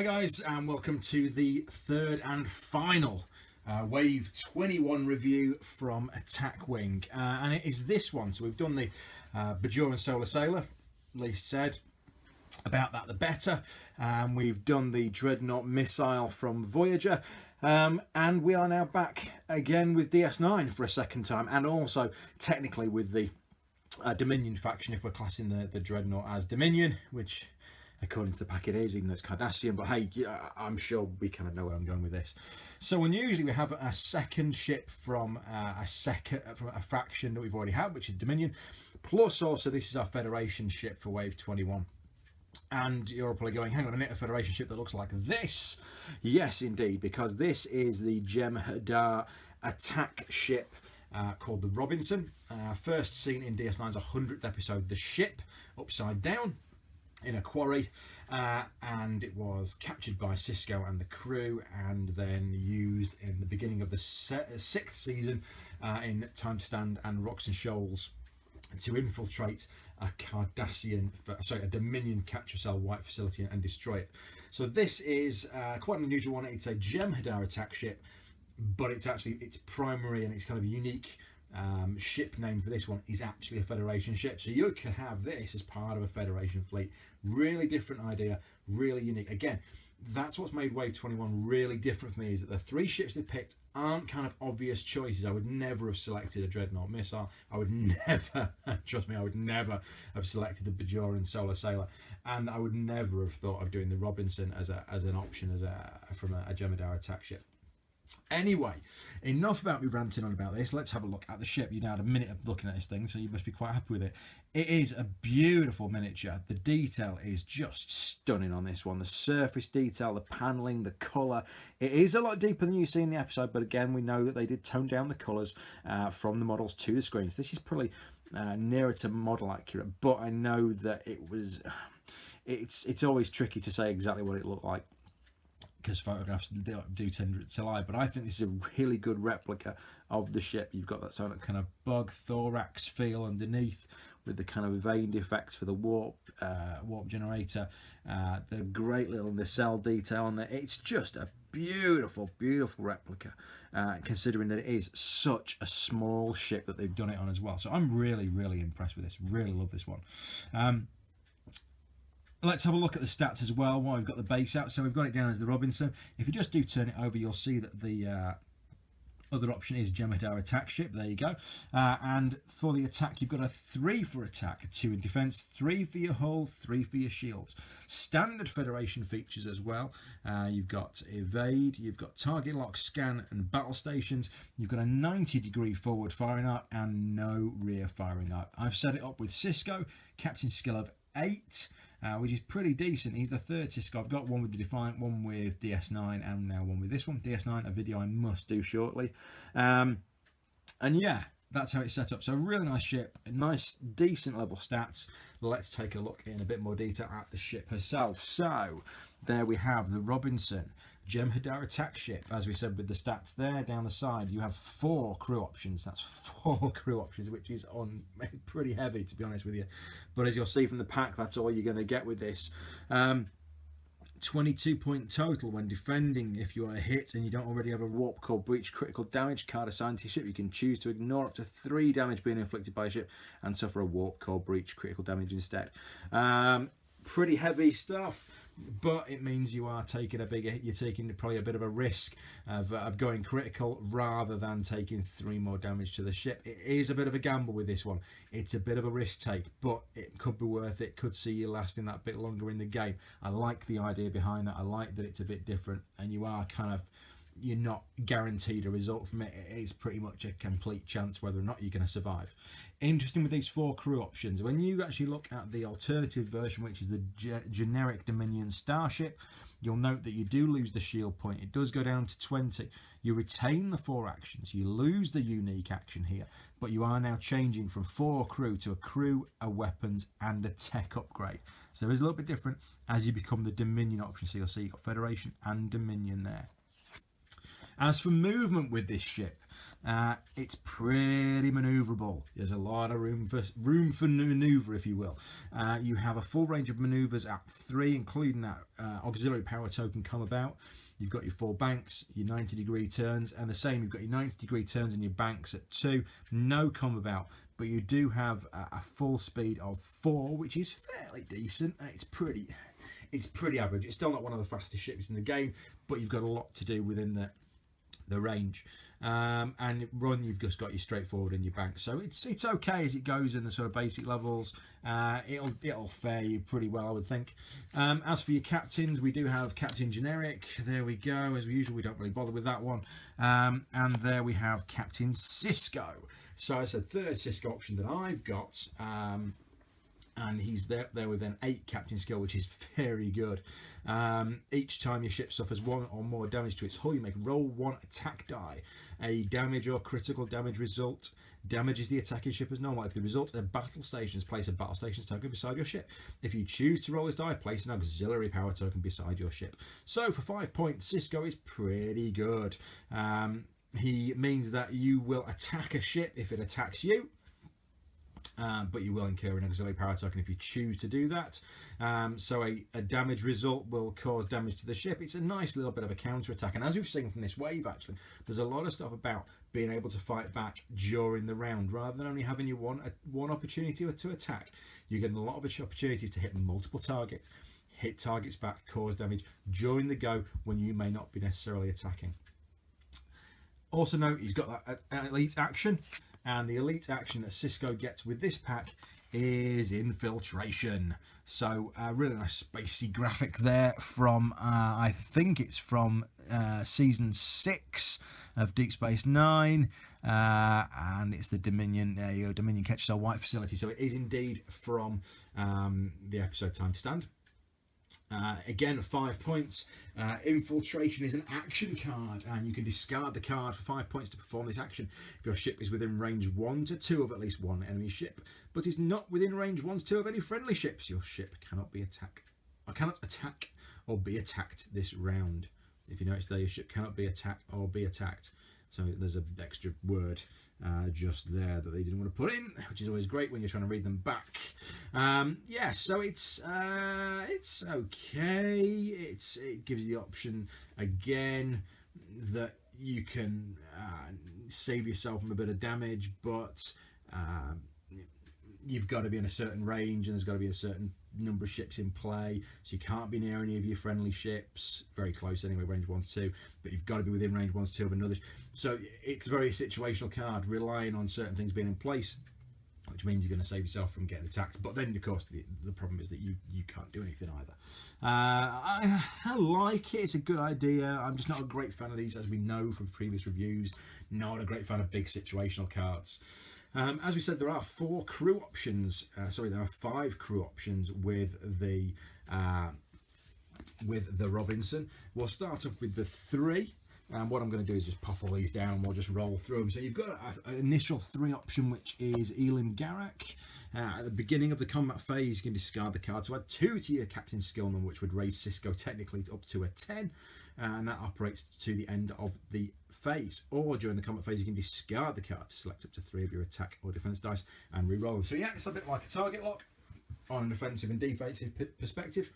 Hi guys, and welcome to the third and final Wave 21 review from Attack Wing, and it is this one. So we've done the Bashir and Solar Sailor, least said about that the better. We've done the Dreadnought missile from Voyager, and we are now back again with DS9 for a second time, and also technically with the Dominion faction, if we're classing the Dreadnought as Dominion, which according to the pack it is, even though it's Cardassian. But hey, I'm sure we kind of know where I'm going with this. So unusually we have a second ship from a faction that we've already had, which is Dominion, plus also this is our Federation ship for Wave 21. And you're probably going, hang on a minute, a Federation ship that looks like this? Yes, indeed, because this is the Jem'Hadar attack ship called the Robinson. First seen in DS9's 100th episode, the ship upside down in a quarry, and it was captured by Sisko and the crew, and then used in the beginning of the sixth season in Time to Stand and Rocks and Shoals to infiltrate a Dominion capture cell white facility and destroy it. So this is quite an unusual one. It's a Jem'Hadar attack ship, but it's actually its primary and it's kind of unique ship name for this one is actually a Federation ship. So you can have this as part of a Federation fleet. Really different idea, really unique. Again, that's what's made Wave 21 really different for me, is that the three ships they picked aren't kind of obvious choices. I would never have selected a Dreadnought missile. I would never, trust me, I would never have selected the Bashir and Solar Sailor, and I would never have thought of doing the Robinson as an option from a Jem'Hadar attack ship. Anyway, enough about me ranting on about this. Let's have a look at the ship. You now had a minute of looking at this thing, so you must be quite happy with it. It is a beautiful miniature. The detail is just stunning on this one. The surface detail, the paneling, the colour. It is a lot deeper than you see in the episode, but again, we know that they did tone down the colours from the models to the screens. This is probably nearer to model accurate, but I know that it was. It's always tricky to say exactly what it looked like, because photographs do tend to lie, but I think this is a really good replica of the ship. You've got that sort of kind of bug thorax feel underneath, with the kind of veined effects for the warp generator, the great little nacelle detail on there. It's just a beautiful replica, considering that it is such a small ship that they've done it on as well. So I'm really impressed with this. Really love this one. Let's have a look at the stats as well while we've got the base out. So we've got it down as the Robinson. If you just do turn it over, you'll see that the other option is Jem'Hadar attack ship. There you go. And for the attack, you've got a 3 for attack, a 2 in defense, 3 for your hull, 3 for your shields. Standard Federation features as well. You've got evade, you've got target lock, scan, and battle stations. You've got a 90-degree forward firing arc and no rear firing arc. I've set it up with Sisko, captain skill of 8. Which is pretty decent. He's the third Sisko. I've got one with the Defiant, one with DS9, and now one with this one. DS9, a video I must do shortly. And yeah, that's how it's set up. So a really nice ship, a nice, decent level stats. Let's take a look in a bit more detail at the ship herself. So there we have the Robinson Jem'Hadar attack ship. As we said with the stats there down the side, you have 4 crew options. That's 4 crew options, which is pretty heavy, to be honest with you. But as you'll see from the pack, that's all you're going to get with this. 22 point total when defending. If you are hit and you don't already have a warp core breach critical damage card assigned to your ship, you can choose to ignore up to 3 damage being inflicted by a ship and suffer a warp core breach critical damage instead. Pretty heavy stuff, but it means you are taking you're taking probably a bit of a risk of going critical rather than taking 3 more damage to the ship. It is a bit of a gamble with this one. It's a bit of a risk take, but it could be worth it. Could see you lasting that bit longer in the game. I like the idea behind that. I like that it's a bit different, and you are you're not guaranteed a result from it. It is pretty much a complete chance whether or not you're going to survive. Interesting with these 4 crew options. When you actually look at the alternative version, which is the generic Dominion Starship, you'll note that you do lose the shield point. It does go down to 20. You retain the 4 actions. You lose the unique action here, but you are now changing from 4 crew to a crew, a weapons, and a tech upgrade. So there is a little bit different as you become the Dominion option. So you'll see you've got Federation and Dominion there. As for movement with this ship, It's pretty manoeuvrable. There's a lot of room for manoeuvre, if you will. You have a full range of manoeuvres at 3, including that auxiliary power token come about. You've got your 4 banks, your 90-degree turns, and the same, you've got your 90-degree turns and your banks at 2. No come about, but you do have a full speed of 4, which is fairly decent. It's pretty average. It's still not one of the fastest ships in the game, but you've got a lot to do within the range. And run, you've just got your straightforward and your bank, so it's okay as it goes in the sort of basic levels. It'll fare you pretty well, I would think. As for your captains, we do have Captain Generic. There we go. As usual, we don't really bother with that one. And there we have Captain Sisko. So it's a third Sisko option that I've got. And he's there with an 8 captain skill, which is very good. Each time your ship suffers 1 or more damage to its hull, you make roll 1 attack die. A damage or critical damage result damages the attacking ship as normal. If the result of battle stations, place a battle stations token beside your ship. If you choose to roll this die, place an auxiliary power token beside your ship. So for 5 points, Sisko is pretty good. He means that you will attack a ship if it attacks you. But you will incur an auxiliary power token if you choose to do that. So a damage result will cause damage to the ship. It's a nice little bit of a counter attack, and as we've seen from this wave, actually, there's a lot of stuff about being able to fight back during the round rather than only having your one opportunity to attack. You're getting a lot of opportunities to hit multiple targets, hit targets back, cause damage during the go when you may not be necessarily attacking. Also note, he's got that elite action. And the elite action that Sisko gets with this pack is Infiltration. So really nice spacey graphic there from, I think it's from season 6 of Deep Space Nine. And it's the Dominion, there you go, Dominion Catch Cell White facility. So it is indeed from the episode Time to Stand. Again, 5 points. Infiltration is an action card, and you can discard the card for 5 points to perform this action if your ship is within range 1 to 2 of at least one enemy ship, but is not within range 1 to 2 of any friendly ships. Your ship cannot attack or be attacked this round. If you notice there, your ship cannot be attacked or be attacked. So there's an extra word just there that they didn't want to put in, which is always great when you're trying to read them back. Yeah, so it's okay. It gives you the option again that you can save yourself from a bit of damage, but you've got to be in a certain range, and there's got to be a certain number of ships in play, so you can't be near any of your friendly ships, very close anyway, range 1 to 2, but you've got to be within range 1 to 2 of another. So it's a very situational card, relying on certain things being in place, which means you're going to save yourself from getting attacked. But then of course the problem is that you can't do anything either. I like it, it's a good idea. I'm just not a great fan of these, as we know from previous reviews. Not a great fan of big situational cards. As we said, there are 4 crew options. There are 5 crew options with the Robinson. We'll start off with the 3. And what I'm going to do is just pop all these down and we'll just roll through them. So you've got an initial 3 option, which is Elim Garak. At the beginning of the combat phase, you can discard the card to add 2 to your captain's skill number, which would raise Sisko technically up to a 10. And that operates to the end of the phase. Or during the combat phase, you can discard the card to select up to 3 of your attack or defense dice and re-roll them. So yeah, it's a bit like a target lock on an offensive and defensive perspective.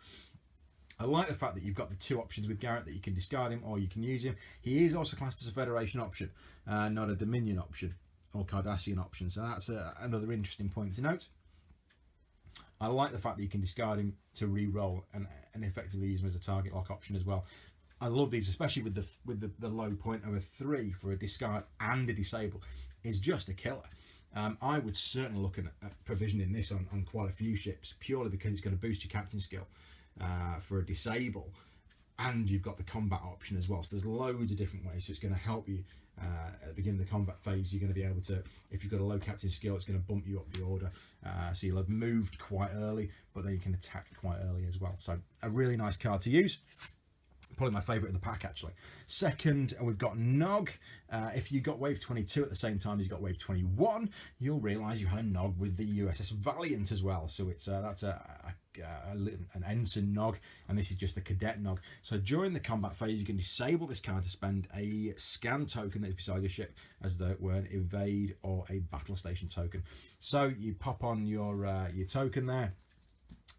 I like the fact that you've got the 2 options with Garrett, that you can discard him or you can use him. He is also classed as a Federation option, not a Dominion option or Cardassian option. So that's another interesting point to note. I like the fact that you can discard him to re-roll and effectively use him as a target lock option as well. I love these, especially with the low point of a 3 for a discard and a disable is just a killer. I would certainly look at provisioning this on quite a few ships, purely because it's going to boost your captain skill for a disable, and you've got the combat option as well. So there's loads of different ways. So it's going to help you at the beginning of the combat phase. You're going to be able to, if you've got a low captain skill, it's going to bump you up the order. So you'll have moved quite early, but then you can attack quite early as well. So a really nice card to use. Probably my favourite of the pack, actually. Second, we've got Nog. If you got Wave 22 at the same time as you got Wave 21, you'll realise you had a Nog with the USS Valiant as well. So it's that's an ensign Nog, and this is just a cadet Nog. So during the combat phase, you can disable this card to spend a scan token that's beside your ship, as though it were an evade or a battle station token. So you pop on your token there,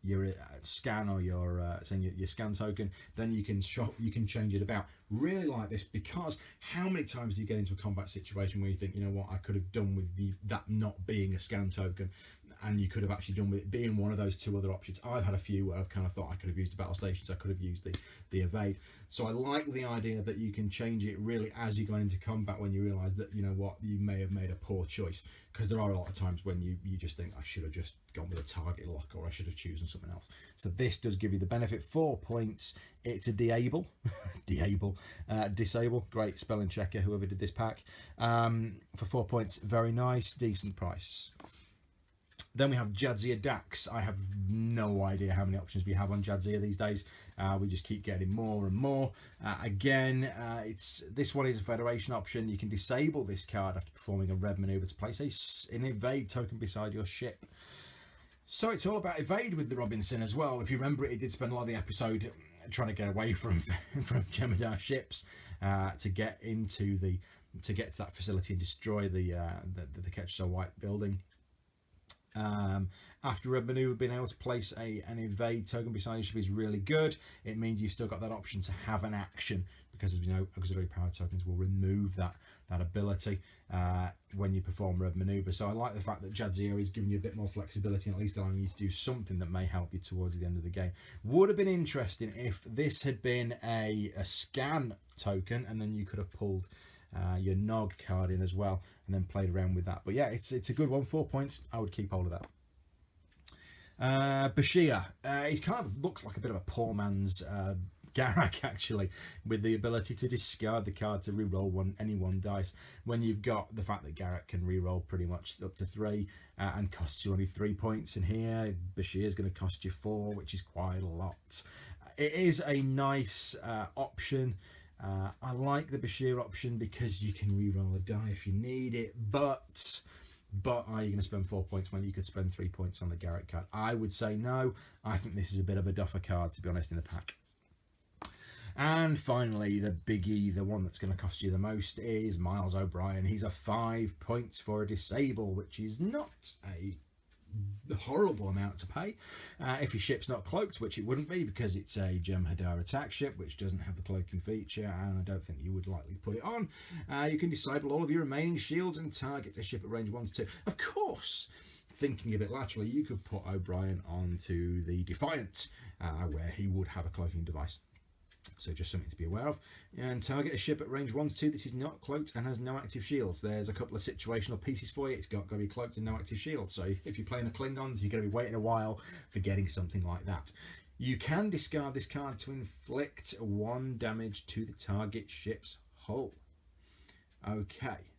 your scan or your scan token, then you can change it about. Really like this, because how many times do you get into a combat situation where you think, you know what, I could have done with that not being a scan token, and you could have actually done with it being one of those two other options. I've had a few where I've kind of thought I could have used the battle stations, I could have used the evade. So I like the idea that you can change it really as you're going into combat, when you realise that, you know what, you may have made a poor choice, because there are a lot of times when you just think, I should have just gone with a target lock, or I should have chosen something else. So this does give you the benefit. 4 points. It's a disable. Great spelling checker, whoever did this pack. For 4 points, very nice, decent price. Then we have Jadzia Dax. I have no idea how many options we have on Jadzia these days. We just keep getting more and more. This one is a Federation option. You can disable this card after performing a red maneuver to place an evade token beside your ship. So it's all about evade with the Robinson as well. If you remember, it did spend a lot of the episode trying to get away from Jem'Hadar ships to get to that facility and destroy the Ketch So White building. After red maneuver, being able to place an evade token beside your ship is really good. It means you've still got that option to have an action, because as we know, auxiliary power tokens will remove that ability when you perform red maneuver. So I like the fact that Jadzia is giving you a bit more flexibility, and at least allowing you to do something that may help you towards the end of the game. Would have been interesting if this had been a scan token, and then you could have pulled your Nog card in as well, and then played around with that. But yeah, it's a good one. 4 points. I would keep hold of that. Bashir. He kind of looks like a bit of a poor man's Garak, actually, with the ability to discard the card to reroll any one dice. When you've got the fact that Garak can reroll pretty much up to 3 and costs you only 3 points, and here Bashir is going to cost you 4, which is quite a lot. It is a nice option. I like the Bashir option because you can reroll a die if you need it, but are you going to spend 4 points when you could spend 3 points on the Garrett card? I would say no. I think this is a bit of a duffer card, to be honest, in the pack. And finally, the biggie, the one that's going to cost you the most, is Miles O'Brien. He's a 5 points for a disable, which is not a horrible amount to pay if your ship's not cloaked, which it wouldn't be, because it's a Jem'Hadar attack ship which doesn't have the cloaking feature, and I don't think you would likely put it on. You can disable all of your remaining shields and target a ship at range 1 to 2. Of course, thinking a bit laterally, you could put O'Brien onto the Defiant, where he would have a cloaking device. So just something to be aware of. And target a ship at range 1 to 2. This is not cloaked and has no active shields. There's a couple of situational pieces for you. It's got to be cloaked and no active shields. So if you're playing the Klingons, you're going to be waiting a while for getting something like that. You can discard this card to inflict 1 damage to the target ship's hull. Okay.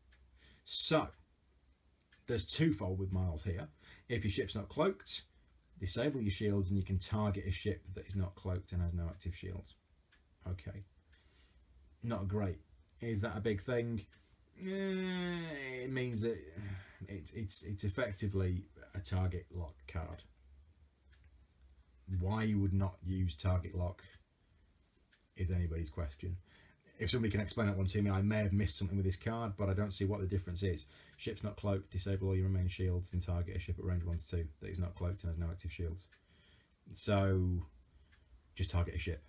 So there's twofold with Miles here. If your ship's not cloaked, disable your shields and you can target a ship that is not cloaked and has no active shields. Okay, not great. Is that a big thing? It means that it's effectively a target lock card. Why you would not use target lock is anybody's question. If somebody can explain that one to me, I may have missed something with this card, but I don't see what the difference is. Ship's not cloaked, disable all your remaining shields and target a ship at range 1 to 2 that is not cloaked and has no active shields. So just target a ship.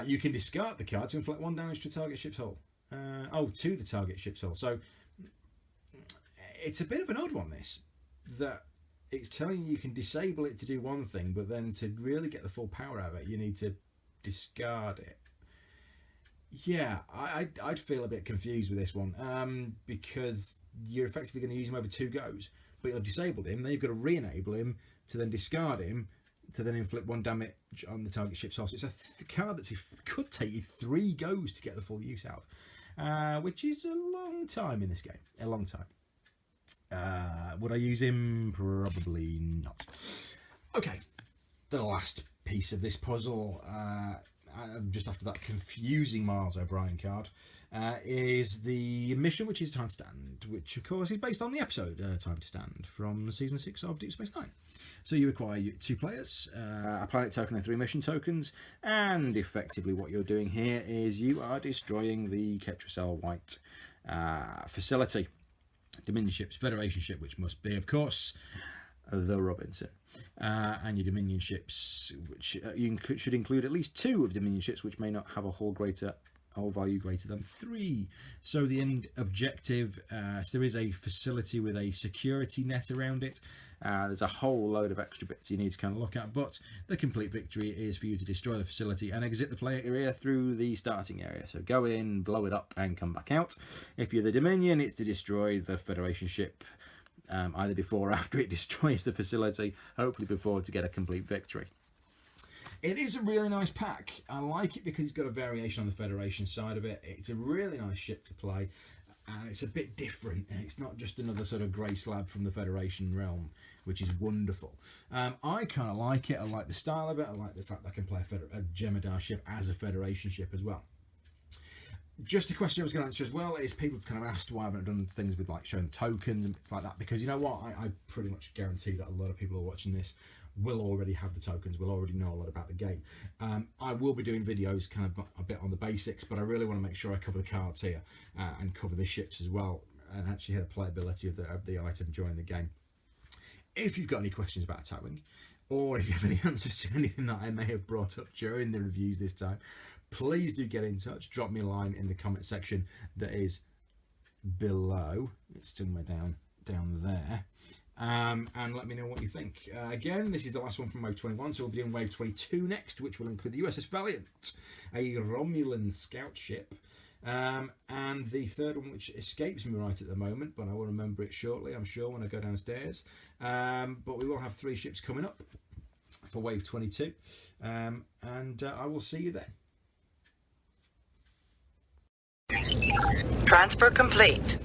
You can discard the card to inflict 1 damage to a target ship's hull. To the target ship's hull. So it's a bit of an odd one, this. That it's telling you can disable it to do one thing, but then to really get the full power out of it, you need to discard it. Yeah, I'd feel a bit confused with this one, because you're effectively going to use him over 2 goes, but you've disabled him, then you've got to re-enable him to then discard him, to then inflict 1 damage on the target ship's hull. So it's a card that could take you 3 goes to get the full use out of, which is a long time in this game. A long time. Would I use him? Probably not. Okay, the last piece of this puzzle. just after that confusing Miles O'Brien card, is the mission, which is Time to Stand, which of course is based on the episode Time to Stand from season 6 of Deep Space Nine. So you require 2 players, a planet token and 3 mission tokens, and effectively what you're doing here is you are destroying the Ketracel White facility. Dominion ships, Federation ship, which must be, of course, the Robinson. And your Dominion ships, which should include at least 2 of Dominion ships, which may not have a hull value greater than 3. So the end objective, so there is a facility with a security net around it. There's a whole load of extra bits you need to kind of look at, but the complete victory is for you to destroy the facility and exit the play area through the starting area. So go in, blow it up, and come back out. If you're the Dominion, it's to destroy the Federation ship, either before or after it destroys the facility, hopefully before, to get a complete victory. It is a really nice pack. I like it because it's got a variation on the Federation side of it. It's a really nice ship to play, and it's a bit different, and it's not just another sort of grey slab from the Federation realm, which is wonderful. I kind of like it. I like the style of it. I like the fact that I can play a Jem'Hadar ship as a Federation ship as well. Just a question I was going to answer as well is people have kind of asked why I haven't done things with like showing tokens and bits like that, because you know what, I pretty much guarantee that a lot of people who are watching this will already have the tokens, will already know a lot about the game. I will be doing videos kind of a bit on the basics, but I really want to make sure I cover the cards here and cover the ships as well, and actually hear the playability of the item during the game. If you've got any questions about Attack Wing, or if you have any answers to anything that I may have brought up during the reviews this time, please do get in touch. Drop me a line in the comment section that is below. It's somewhere down there. And let me know what you think. Again, this is the last one from Wave 21, so we'll be doing Wave 22 next, which will include the USS Valiant, a Romulan scout ship, and the third one, which escapes me right at the moment, but I will remember it shortly, I'm sure, when I go downstairs. But we will have 3 ships coming up for Wave 22, and I will see you then. Transfer complete.